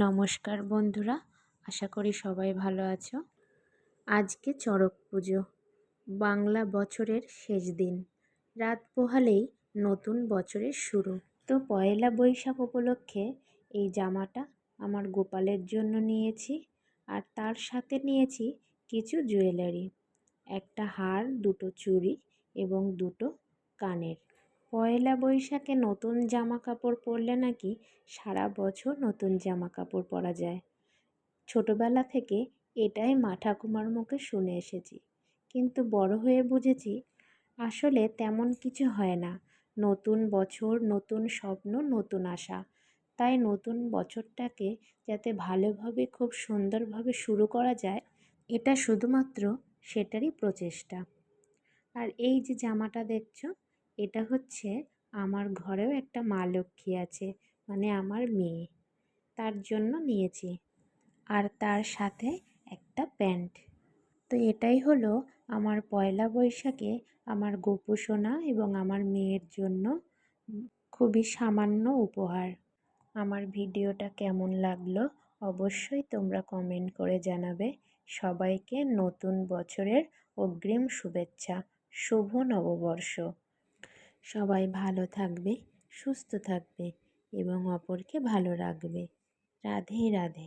নমস্কার বন্ধুরা, আশা করি সবাই ভালো আছো। আজকে চড়ক পুজো, বাংলা বছরের শেষ দিন। রাত পোহালেই নতুন বছরের শুরু। তো পয়লা বৈশাখ উপলক্ষে এই জামাটা আমার গোপালের জন্য নিয়েছি, আর তার সাথে নিয়েছি কিছু জুয়েলারি, একটা হার, দুটো চুড়ি এবং দুটো কানের। পয়লা বৈশাখে নতুন জামা কাপড় পরলে নাকি সারা বছর নতুন জামা কাপড় পরা যায়। ছোটবেলা থেকে এটাই মা ঠাকুমার মুখে শুনে এসেছি, কিন্তু বড় হয়ে বুঝেছি আসলে তেমন কিছু হয় না। নতুন বছর, নতুন স্বপ্ন, নতুন আশা। তাই নতুন বছরটাকে যাতে ভালোভাবে, খুব সুন্দরভাবে শুরু করা যায়, এটা শুধুমাত্র সেটারই প্রচেষ্টা। আর এই যে জামাটা দেখছো, এটা হচ্ছে আমার ঘরেও একটা মা লক্ষ্মী আছে, মানে আমার মেয়ে, তার জন্য নিয়েছি। আর তার সাথে একটা প্যান্ট। তো এটাই হলো আমার পয়লা বৈশাখে আমার গোপু সোনা এবং আমার মেয়ের জন্য খুবই সামান্য উপহার। আমার ভিডিওটা কেমন লাগলো অবশ্যই তোমরা কমেন্ট করে জানাবে। সবাইকে নতুন বছরের অগ্রিম শুভেচ্ছা, শুভ নববর্ষ। সবাই ভালো থাকবে, সুস্থ থাকবে এবং অপরকে ভালো রাখবে। রাধে রাধে।